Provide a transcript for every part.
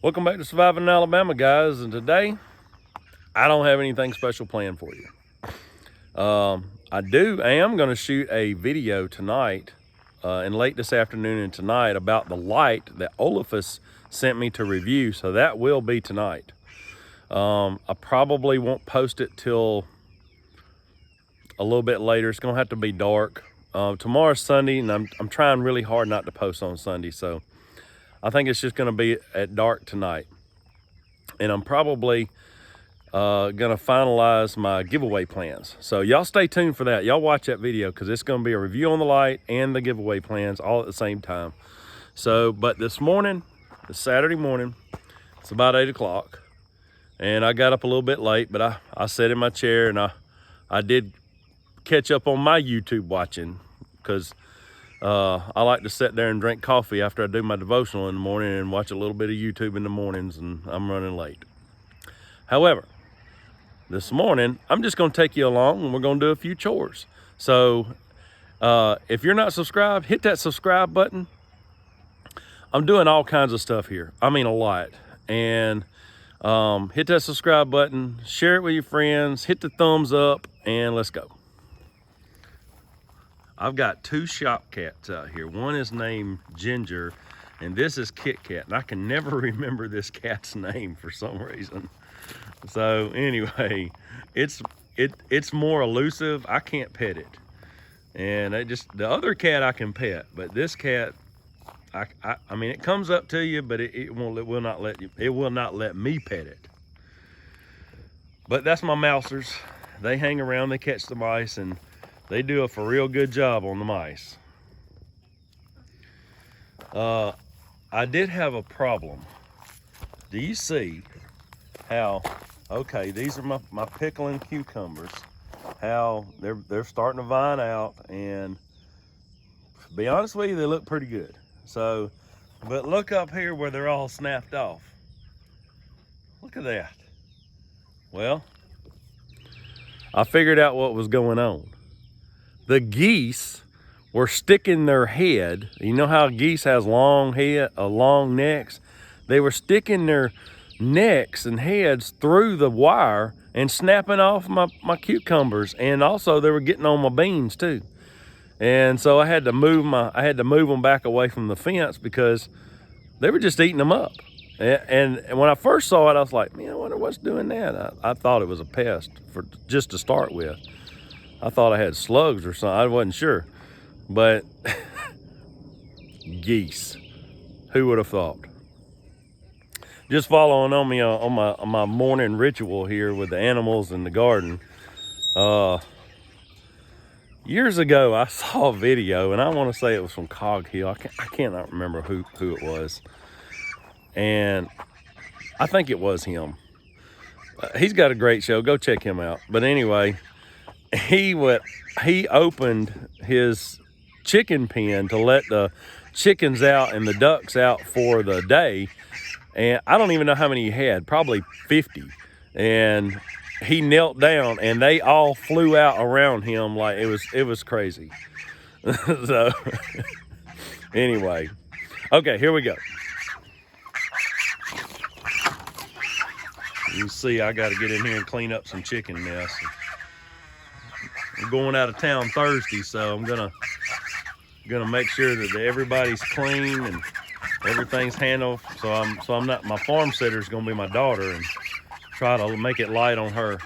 Welcome back to Surviving in Alabama, guys. And today, I don't have anything special planned for you. I am going to shoot a video tonight and late this afternoon and tonight about the light that Olafus sent me to review. So that will be tonight. I probably won't post it till a little bit later. It's going to have to be dark. Tomorrow's Sunday, and I'm trying really hard not to post on Sunday. So I think it's just going to be at dark tonight. And I'm probably going to finalize my giveaway plans. So y'all stay tuned for that. Y'all watch that video because it's going to be a review on the light and the giveaway plans all at the same time. So, but this morning, it's Saturday morning, it's about 8 o'clock. And I got up a little bit late, but I sat in my chair and I did catch up on my YouTube watching because I like to sit there and drink coffee after I do my devotional in the morning and watch a little bit of YouTube in the mornings, and I'm running late. However, this morning, I'm just going to take you along and we're going to do a few chores. So if you're not subscribed, hit that subscribe button. I'm doing all kinds of stuff here. I mean, a lot. And hit that subscribe button, share it with your friends, hit the thumbs up, and let's go. I've got two shop cats out here. One is named Ginger, and this is Kit Kat. And I can never remember this cat's name for some reason. So anyway, it's more elusive. I can't pet it. And the other cat I can pet, but this cat, I mean, it comes up to you, but it will not let me pet it. But that's my mousers. They hang around, they catch the mice, and they do a for real good job on the mice. I did have a problem. Do you see how, okay, these are my pickling cucumbers, how they're starting to vine out, and to be honest with you, they look pretty good. So, but look up here where they're all snapped off. Look at that. Well, I figured out what was going on. The geese were sticking their head. You know how geese has long necks? They were sticking their necks and heads through the wire and snapping off my cucumbers. And also they were getting on my beans too. And so I had to move them back away from the fence because they were just eating them up. And when I first saw it, I was like, man, I wonder what's doing that. I thought it was a pest just to start with. I thought I had slugs or something. I wasn't sure. But geese, who would have thought? Just following on me on my morning ritual here with the animals in the garden. Years ago, I saw a video, and I want to say it was from Cog Hill. I cannot remember who it was. And I think it was him. He's got a great show. Go check him out. But anyway, he opened his chicken pen to let the chickens out and the ducks out for the day. And I don't even know how many he had, probably 50. And he knelt down and they all flew out around him like it was crazy. So anyway, okay, here we go. You see, I got to get in here and clean up some chicken mess. I'm going out of town Thursday, so I'm gonna make sure that everybody's clean and everything's handled. So I'm not, my farm sitter's gonna be my daughter, and try to make it light on her.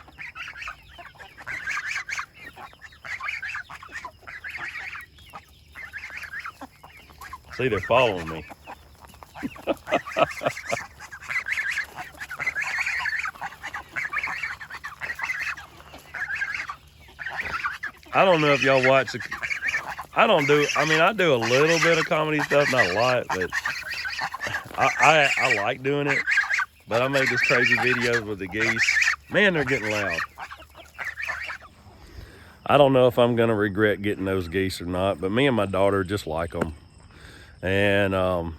See, they're following me. I don't know if y'all watch it. I do a little bit of comedy stuff, not a lot, but I like doing it. But I make these crazy videos with the geese. Man, they're getting loud. I don't know if I'm gonna regret getting those geese or not, but me and my daughter just like them. And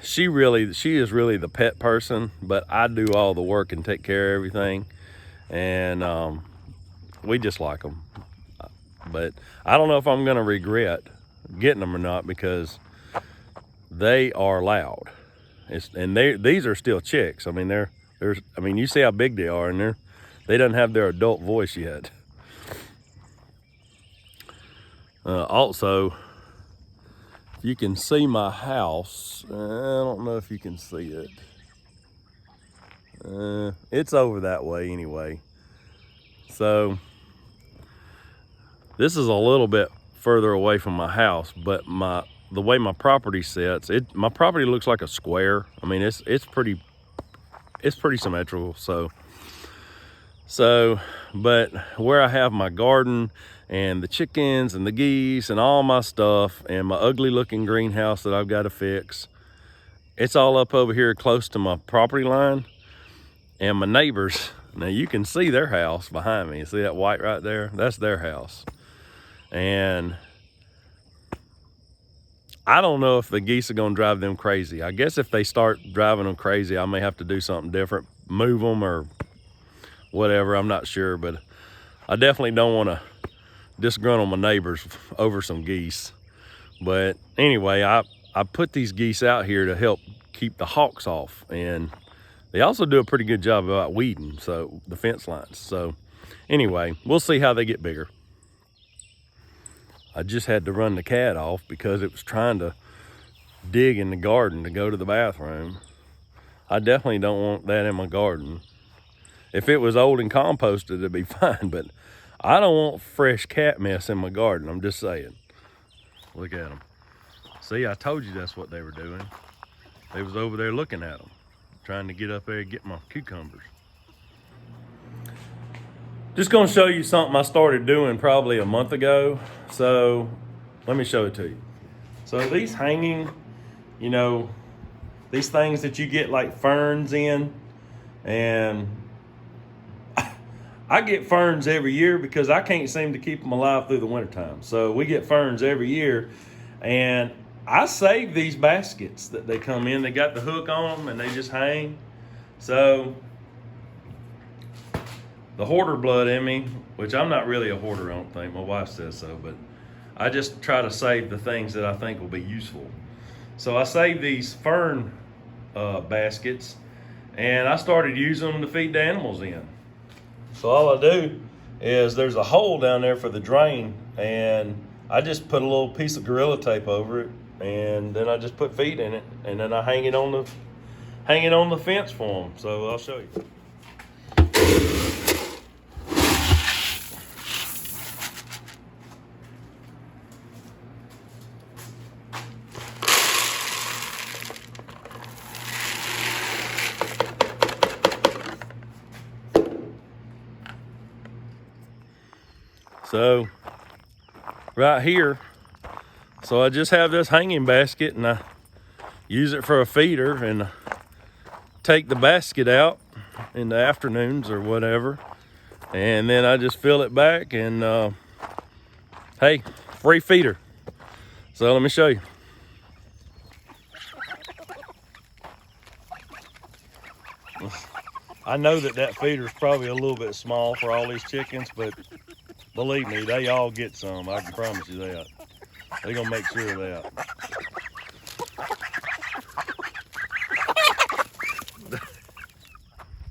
she is really the pet person, but I do all the work and take care of everything. And we just like them. But I don't know if I'm gonna regret getting them or not, because they are loud. These are still chicks. I mean, you see how big they are, and they don't have their adult voice yet. Also, if you can see my house, I don't know if you can see it. It's over that way anyway. So this is a little bit further away from my house, but the way my property sits, my property looks like a square. I mean, it's pretty symmetrical. But where I have my garden and the chickens and the geese and all my stuff and my ugly looking greenhouse that I've got to fix, it's all up over here close to my property line. And my neighbors, now you can see their house behind me. See that white right there? That's their house. And I don't know if the geese are gonna drive them crazy. I guess if they start driving them crazy, I may have to do something different, move them or whatever, I'm not sure. But I definitely don't wanna disgruntle my neighbors over some geese. But anyway, I put these geese out here to help keep the hawks off. And they also do a pretty good job about weeding, so the fence lines. So anyway, we'll see how they get bigger. I just had to run the cat off because it was trying to dig in the garden to go to the bathroom. I definitely don't want that in my garden. If it was old and composted, it'd be fine, but I don't want fresh cat mess in my garden. I'm just saying. Look at them. See, I told you that's what they were doing. They was over there looking at them, trying to get up there and get my cucumbers. Just gonna show you something I started doing probably a month ago. So let me show it to you. So these hanging, these things that you get like ferns in, and I get ferns every year because I can't seem to keep them alive through the wintertime. So we get ferns every year, and I save these baskets that they come in. They got the hook on them and they just hang. So the hoarder blood in me, which I'm not really a hoarder, I don't think. My wife says so, but I just try to save the things that I think will be useful. So I save these fern baskets, and I started using them to feed the animals in. So all I do is there's a hole down there for the drain, and I just put a little piece of Gorilla Tape over it, and then I just put feed in it, and then I hang it on the fence for them. So I'll show you. So right here, so I just have this hanging basket, and I use it for a feeder, and take the basket out in the afternoons or whatever, and then I just fill it back, and hey, free feeder. So let me show you. I know that feeder's probably a little bit small for all these chickens, but believe me, they all get some. I can promise you that. They're gonna make sure of that.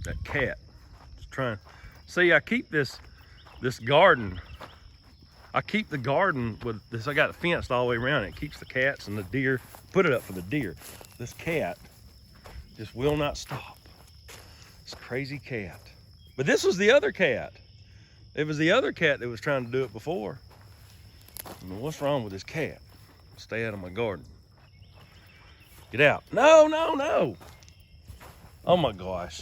That cat is trying. See, I keep this garden. I keep the garden with this. I got it fenced all the way around. It keeps the cats and the deer. Put it up for the deer. This cat just will not stop. This crazy cat. But this was the other cat. It was the other cat that was trying to do it before. I mean, what's wrong with this cat? Stay out of my garden. Get out. No, no, no. Oh my gosh.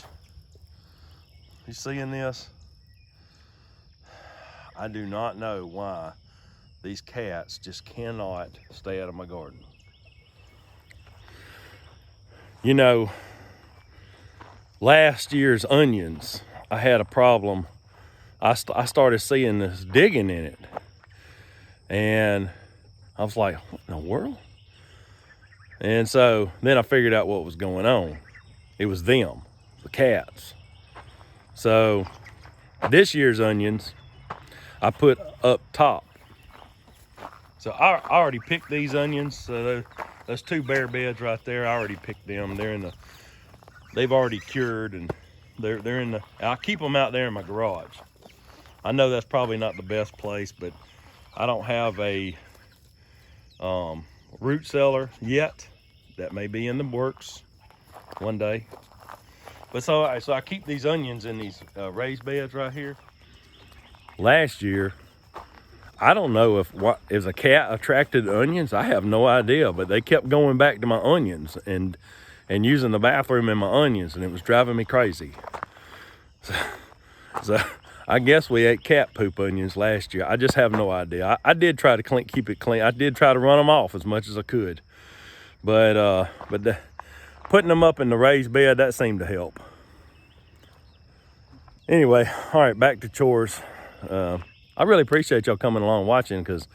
You seeing this? I do not know why these cats just cannot stay out of my garden. You know, last year's onions, I had a problem. I started seeing this digging in it, and I was like, what in the world? And so then I figured out what was going on. It was them, the cats. So this year's onions, I put up top. So I already picked these onions, so Those 2 bare beds right there, I already picked them. They've already cured, and they're in the, I'll keep them out there in my garage. I know that's probably not the best place, but I don't have a root cellar yet. That may be in the works one day. But so I keep these onions in these raised beds right here. Last year, I don't know if a cat attracted onions. I have no idea, but they kept going back to my onions and using the bathroom in my onions, and it was driving me crazy. So I guess we ate cat poop onions last year. I just have no idea. I did try to keep it clean. I did try to run them off as much as I could, but putting them up in the raised bed, that seemed to help. Anyway, all right, back to chores. I really appreciate y'all coming along watching, because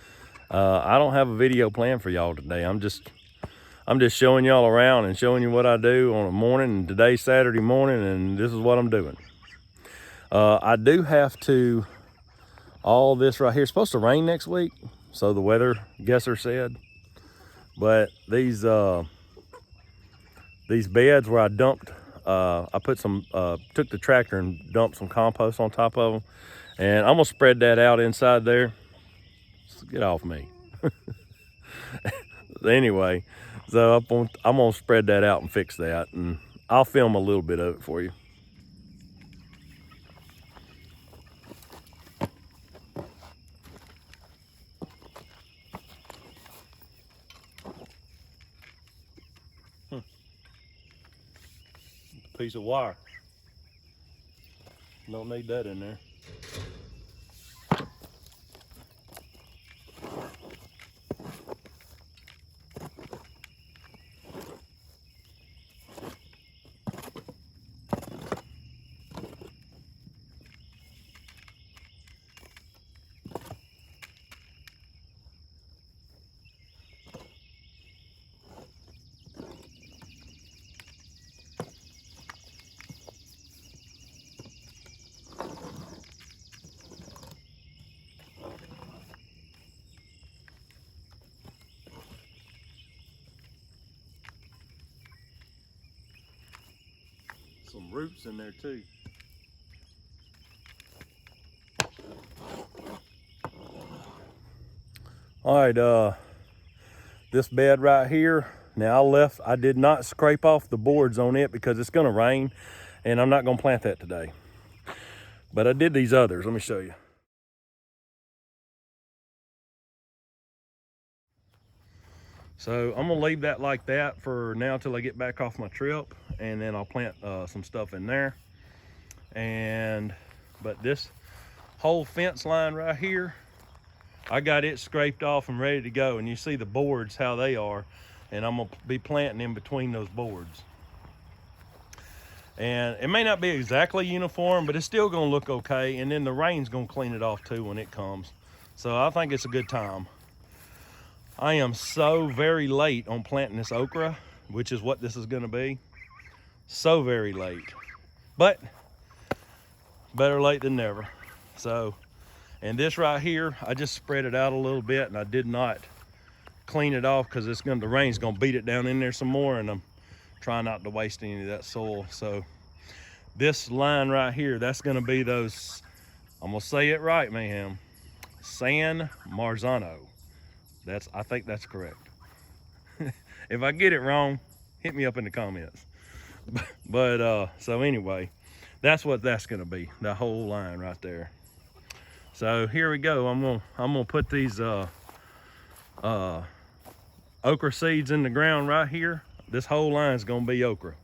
I don't have a video planned for y'all today. I'm just showing y'all around and showing you what I do on a morning, and today's Saturday morning, and this is what I'm doing. I do have to, all this right here, it's supposed to rain next week, so the weather guesser said. But these beds where I dumped, I put some, took the tractor and dumped some compost on top of them, and I'm gonna spread that out inside there. Get off me. Anyway, so I'm gonna spread that out and fix that, and I'll film a little bit of it for you. Piece of wire. Don't need that in there. Some roots in there too. All right, this bed right here, now I did not scrape off the boards on it because it's gonna rain, and I'm not gonna plant that today. But I did these others, let me show you. So I'm gonna leave that like that for now till I get back off my trip, and then I'll plant some stuff in there. But this whole fence line right here, I got it scraped off and ready to go, and you see the boards how they are, and I'm gonna be planting in between those boards. And it may not be exactly uniform, but it's still gonna look okay, and then the rain's gonna clean it off too when it comes. So I think it's a good time. I am so very late on planting this okra, which is what this is gonna be. So very late, but better late than never. So, and this right here, I just spread it out a little bit, and I did not clean it off because the rain's gonna beat it down in there some more, and I'm trying not to waste any of that soil. So this line right here, that's gonna be those, I'm gonna say it right, Mayhem, San Marzano. I think that's correct. If I get it wrong, hit me up in the comments. But so anyway, that's what that's gonna be, the whole line right there. So here we go. I'm gonna put these okra seeds in the ground right here. This whole line is gonna be okra,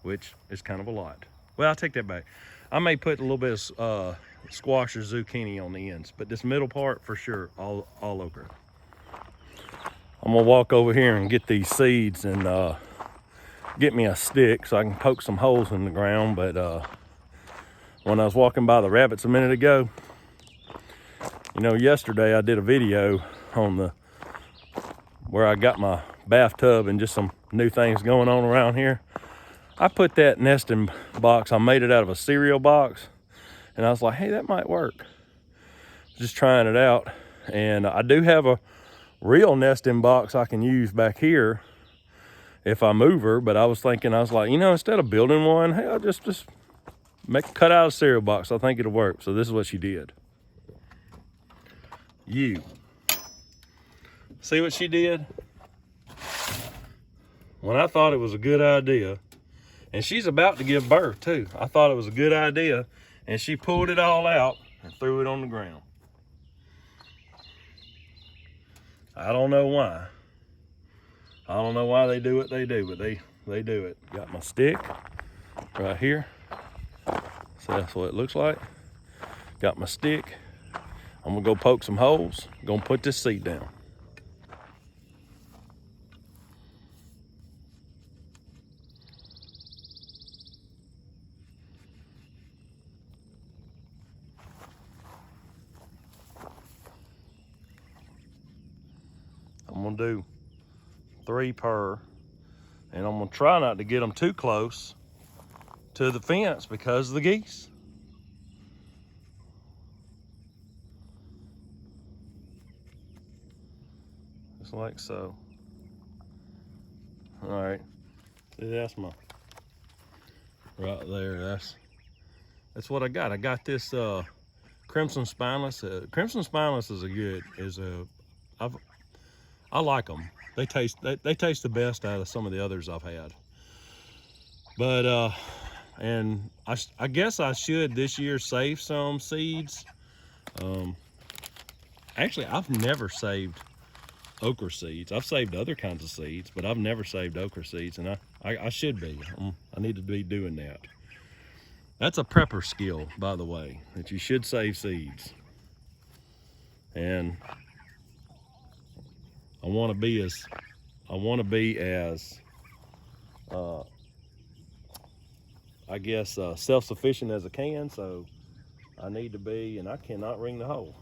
which is kind of a lot. Well, I'll take that back. I may put a little bit of squash or zucchini on the ends, but this middle part for sure, all okra. I'm gonna walk over here and get these seeds and get me a stick so I can poke some holes in the ground. But when I was walking by the rabbits a minute ago, you know, yesterday I did a video on where I got my bathtub and just some new things going on around here. I put that nesting box, I made it out of a cereal box, and I was like, hey, that might work. Just trying it out. And I do have a real nesting box I can use back here if I move her. But I was thinking, I was like, you know, instead of building one, hey, I'll just cut out a cereal box. I think it'll work. So this is what she did. You see what she did? When I thought it was a good idea, and she's about to give birth too. I thought it was a good idea, and she pulled it all out and threw it on the ground. I don't know why. I don't know why they do what they do, but they do it. Got my stick right here. So that's what it looks like. Got my stick. I'm gonna go poke some holes. Gonna put this seed down. I'm gonna do 3 per, and I'm gonna try not to get them too close to the fence because of the geese. Just like so. All right, see, that's my, right there, that's what I got. I got this crimson spineless. Crimson spineless I like them. They taste the best out of some of the others I've had. But and I guess I should this year save some seeds. Actually, I've never saved okra seeds. I've saved other kinds of seeds, but I've never saved okra seeds, and I should be. I need to be doing that. That's a prepper skill, by the way, that you should save seeds. And I want to be as I guess self-sufficient as I can, so I need to be, and I cannot ring the hole.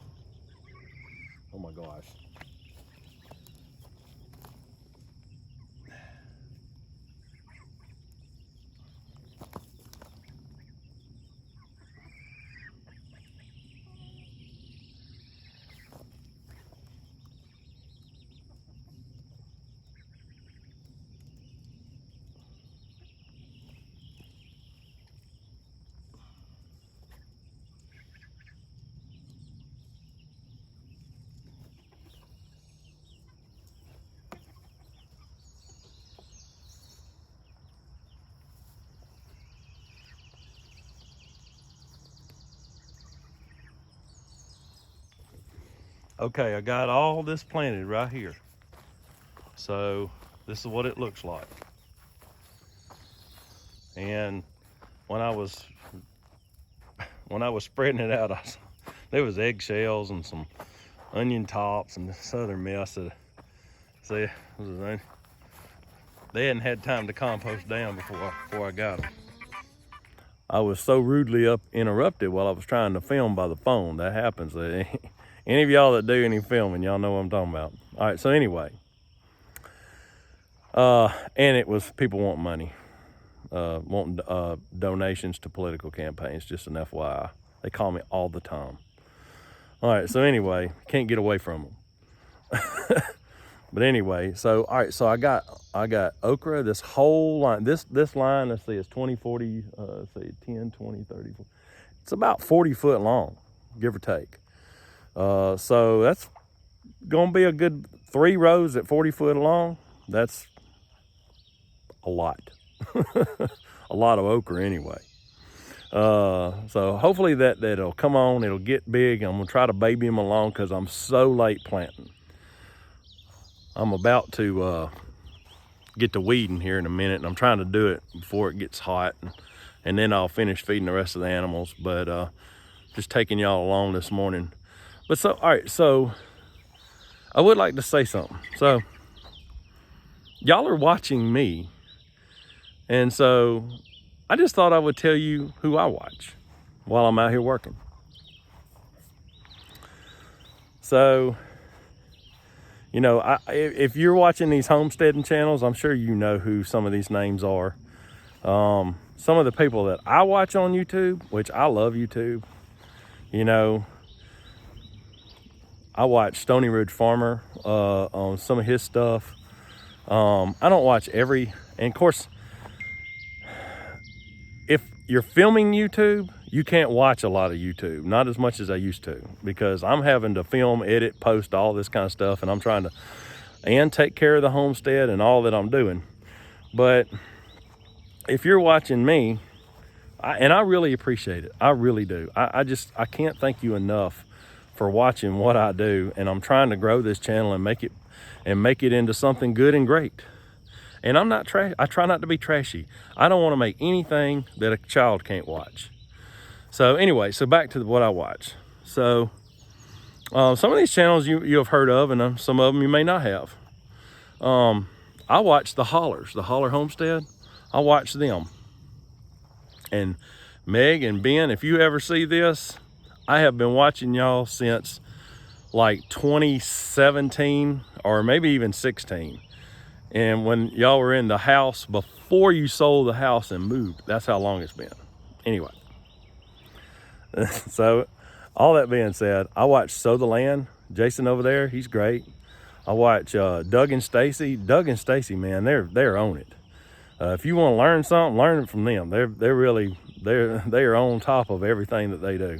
Oh my gosh. Okay, I got all this planted right here. So this is what it looks like. And when I was spreading it out, there was eggshells and some onion tops and this other mess that, see, they hadn't had time to compost down before I got them. I was so rudely interrupted while I was trying to film by the phone. That happens. Any of y'all that do any filming, y'all know what I'm talking about. All right, so anyway, and it was people wanting money, wanting donations to political campaigns, just an FYI. They call me all the time. All right, so anyway, can't get away from them. But anyway, so all right, so I got okra, this whole line, this line, let's see, it's 20, 40, let's see, 10, 20, 30, 40. It's about 40 foot long, give or take. So that's gonna be a good 3 rows at 40 foot long. That's a lot. A lot of okra anyway. So hopefully that'll come on, it'll get big. I'm gonna try to baby them along because I'm so late planting. I'm about to get to weeding here in a minute, and I'm trying to do it before it gets hot, and then I'll finish feeding the rest of the animals. But just taking y'all along this morning. But so, all right, so I would like to say something. So y'all are watching me, and so I just thought I would tell you who I watch while I'm out here working. So, you know, if you're watching these homesteading channels, I'm sure you know who some of these names are. Some of the people that I watch on YouTube, which I love YouTube, you know, I watch Stony Ridge Farmer on some of his stuff. I don't watch every, and of course, if you're filming YouTube, you can't watch a lot of YouTube, not as much as I used to, because I'm having to film, edit, post, all this kind of stuff, and I'm trying to, and take care of the homestead and all that I'm doing. But if you're watching me, and I really appreciate it, I really do. I can't thank you enough for watching what I do, and I'm trying to grow this channel and make it into something good and great. And I'm not I try not to be trashy. I don't want to make anything that a child can't watch. So anyway, so back to what I watch. So some of these channels you have heard of, and some of them you may not have. I watch the Hollers, the Holler Homestead. I watch them. And Meg and Ben, if you ever see this, I have been watching y'all since like 2017 or maybe even 16. And when y'all were in the house before you sold the house and moved, that's how long it's been. Anyway, so all that being said, I watch Sow the Land. Jason over there, he's great. I watch Doug and Stacy. Doug and Stacy, man, they're on it. If you want to learn something, learn it from them. They're on top of everything that they do.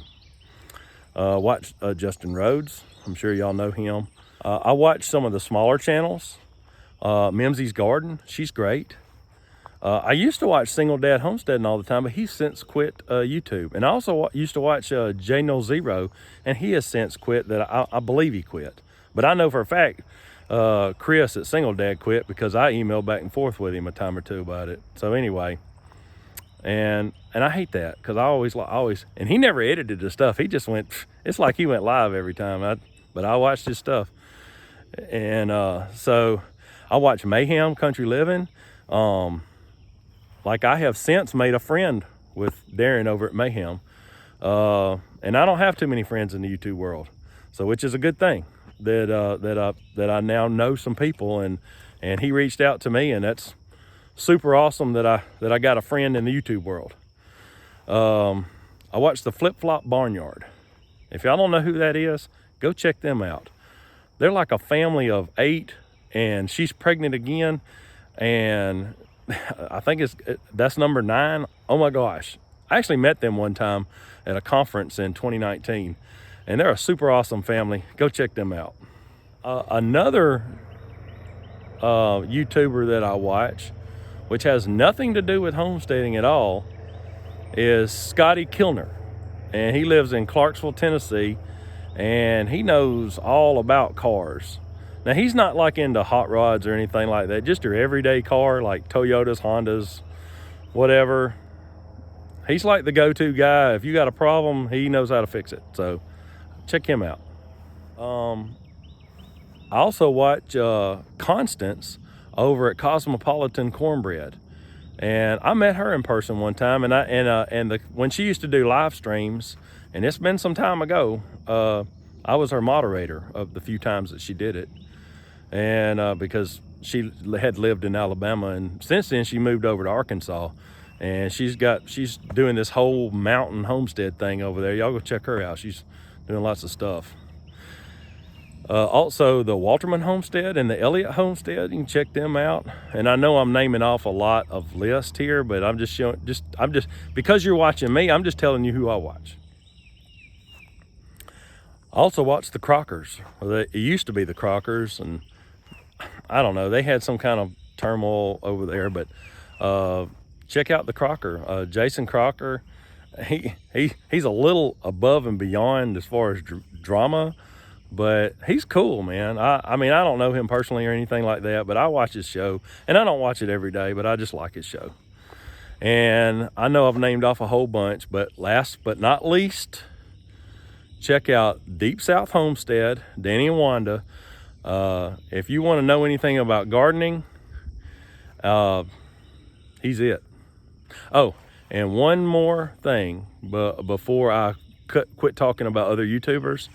Watch Justin Rhodes. I'm sure y'all know him. I watch some of the smaller channels. Mimsy's Garden, she's great. I used to watch Single Dad Homesteading all the time, but he's since quit YouTube. And I also used to watch J0, and he has since quit. That I believe he quit. But I know for a fact Chris at Single Dad quit, because I emailed back and forth with him a time or two about it. So anyway, and I hate that, because I always, and he never edited the stuff. He just went, it's like he went live every time. But I watched his stuff. And so I watch Mayhem Country Living. Like I have since made a friend with Darren over at Mayhem. And I don't have too many friends in the YouTube world. So, which is a good thing, that I now know some people, and he reached out to me, and that's super awesome that I got a friend in the YouTube world. I watched the Flip Flop Barnyard. If y'all don't know who that is, go check them out. They're like a family of 8, and she's pregnant again, and I think that's number 9. Oh my gosh. I actually met them one time at a conference in 2019, and they're a super awesome family. Go check them out. Another YouTuber that I watch, which has nothing to do with homesteading at all, is Scotty Kilner. And he lives in Clarksville, Tennessee, and he knows all about cars. Now, he's not like into hot rods or anything like that, just your everyday car, like Toyotas, Hondas, whatever. He's like the go-to guy. If you got a problem, he knows how to fix it. So check him out. I also watch Constance over at Cosmopolitan Cornbread. And I met her in person one time, and when she used to do live streams, and it's been some time ago, I was her moderator of the few times that she did it. And because she had lived in Alabama, and since then she moved over to Arkansas, and she's doing this whole mountain homestead thing over there. Y'all go check her out. She's doing lots of stuff. Also the Walterman Homestead and the Elliott Homestead, you can check them out. And I know I'm naming off a lot of lists here, but I'm just showing, because you're watching me, I'm just telling you who I watch. I also watch the Crockers. It used to be the Crockers, and I don't know, they had some kind of turmoil over there, but check out the Crocker. Jason Crocker, he's a little above and beyond as far as drama, but he's cool, man. I mean, I don't know him personally or anything like that, but I watch his show, and I don't watch it every day, but I just like his show. And I know I've named off a whole bunch, but last but not least, check out Deep South Homestead, Danny and Wanda. If you want to know anything about gardening, he's it. Oh, and one more thing, but before I quit talking about other YouTubers,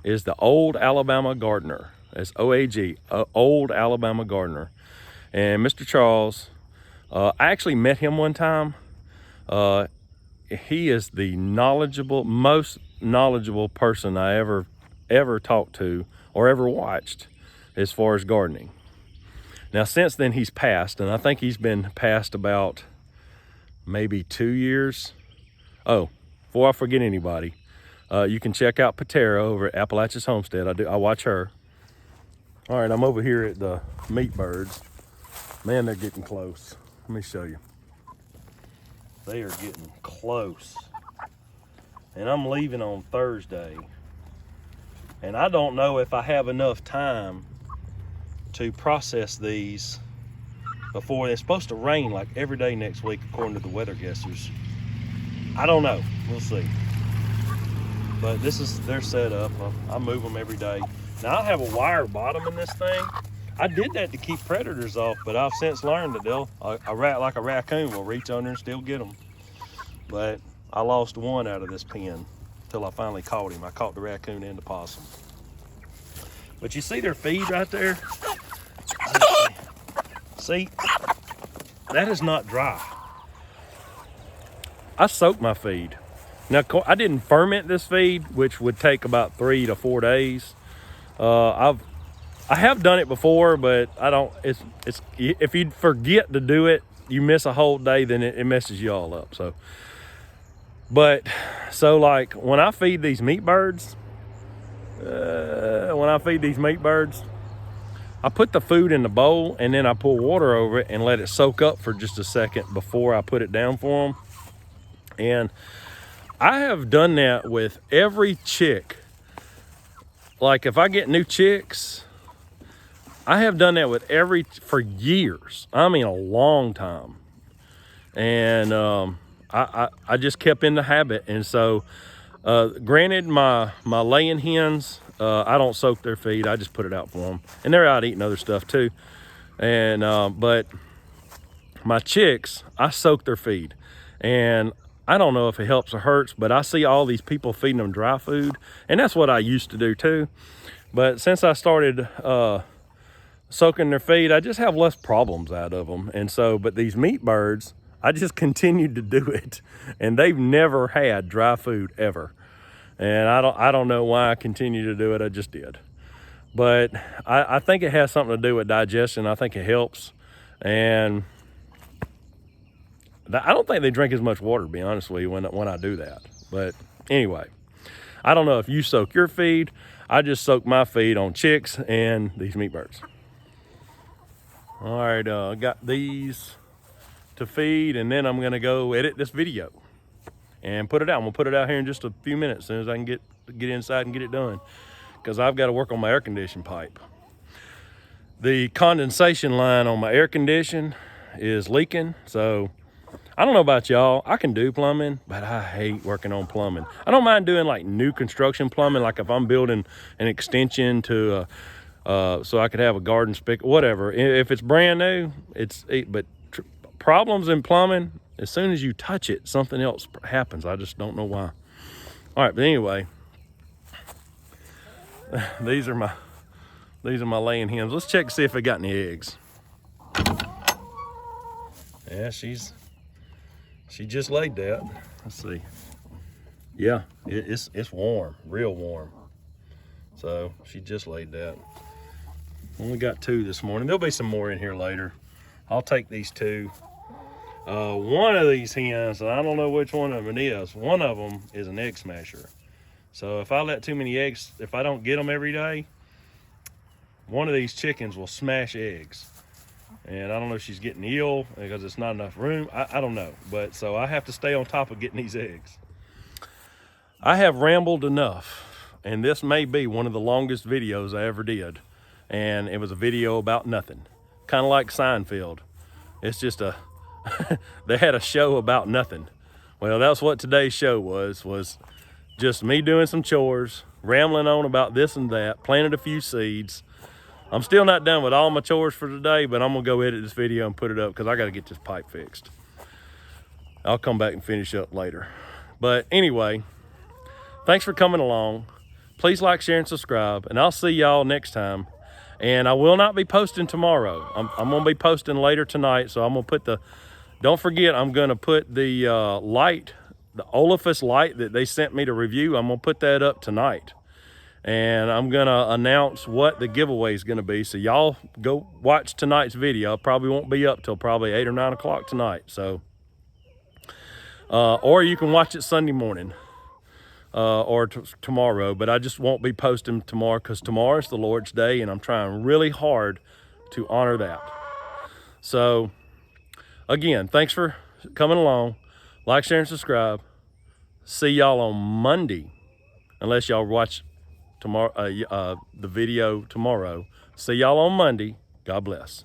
is the Old Alabama Gardener. It's OAG, Old Alabama Gardener. And Mr. Charles, I actually met him one time. He is the most knowledgeable person I ever ever talked to or ever watched as far as gardening. Now, since then, he's passed, and I think he's been passed about maybe 2 years. Oh, before I forget anybody, you can check out Patera over at Appalachia's Homestead. I watch her. All right, I'm over here at the meat birds. Man, they're getting close. Let me show you. They are getting close. And I'm leaving on Thursday. And I don't know if I have enough time to process these before it's supposed to rain like every day next week, according to the weather guessers. I don't know. We'll see. But this is their setup. I move them every day. Now, I have a wire bottom in this thing. I did that to keep predators off, but I've since learned that a rat like a raccoon will reach under and still get them. But I lost one out of this pen until I finally caught him. I caught the raccoon and the possum. But you see their feed right there? See, that is not dry. I soaked my feed. Now, I didn't ferment this feed, which would take about 3 to 4 days. I have done it before, but I don't. It's if you forget to do it, you miss a whole day, then it messes you all up. So like when I feed these meat birds, I put the food in the bowl and then I pour water over it and let it soak up for just a second before I put it down for them. And I have done that with every chick. Like if I get new chicks, I have done that with for years. I mean, a long time. And I just kept in the habit. And so, granted, my laying hens, I don't soak their feed. I just put it out for them. And they're out eating other stuff too. And, but my chicks, I soak their feed. And I don't know if it helps or hurts, but I see all these people feeding them dry food. And that's what I used to do too. But since I started soaking their feed, I just have less problems out of them. And so, but these meat birds, I just continued to do it. And they've never had dry food ever. And I don't know why I continue to do it. I just did. But I think it has something to do with digestion. I think it helps. And I don't think they drink as much water, to be honest with you, when I do that. But anyway, I don't know if you soak your feed. I just soak my feed on chicks and these meat birds. All right, I got these to feed, and then I'm gonna go edit this video and put it out. I'm gonna put it out here in just a few minutes, as soon as I can get inside and get it done, because I've got to work on my air conditioning pipe. The condensation line on my air condition is leaking, so I don't know about y'all. I can do plumbing, but I hate working on plumbing. I don't mind doing like new construction plumbing, like if I'm building an extension to so I could have a garden spigot, whatever. If it's brand new, but problems in plumbing, as soon as you touch it, something else happens. I just don't know why. All right, but anyway, these are my laying hens. Let's check to see if they got any eggs. Yeah, she just laid that. Let's see. Yeah, it's warm, real warm. So she just laid that. Only got 2 this morning. There'll be some more in here later. I'll take these 2. One of these hens, and I don't know which one of them it is, one of them is an egg smasher. So if I let too many eggs, if I don't get them every day, one of these chickens will smash eggs. And I don't know if she's getting ill because it's not enough room. I don't know. But so I have to stay on top of getting these eggs. I have rambled enough. And this may be one of the longest videos I ever did. And it was a video about nothing. Kind of like Seinfeld. It's just they had a show about nothing. Well, that's what today's show was just me doing some chores, rambling on about this and that, planted a few seeds. I'm still not done with all my chores for today, but I'm gonna go edit this video and put it up because I gotta get this pipe fixed. I'll come back and finish up later. But anyway, thanks for coming along. Please like, share, and subscribe, and I'll see y'all next time. And I will not be posting tomorrow. I'm gonna be posting later tonight, so I'm gonna put don't forget, I'm gonna put the light, the Olafus light that they sent me to review, I'm gonna put that up tonight. and I'm gonna announce what the giveaway is gonna be. So y'all go watch tonight's video. It probably won't be up till probably 8 or 9 o'clock tonight. So, or you can watch it Sunday morning or tomorrow, but I just won't be posting tomorrow because tomorrow's the Lord's Day and I'm trying really hard to honor that. So again, thanks for coming along. Like, share, and subscribe. See y'all on Monday, unless y'all watch tomorrow the video tomorrow. See y'all on Monday. God bless.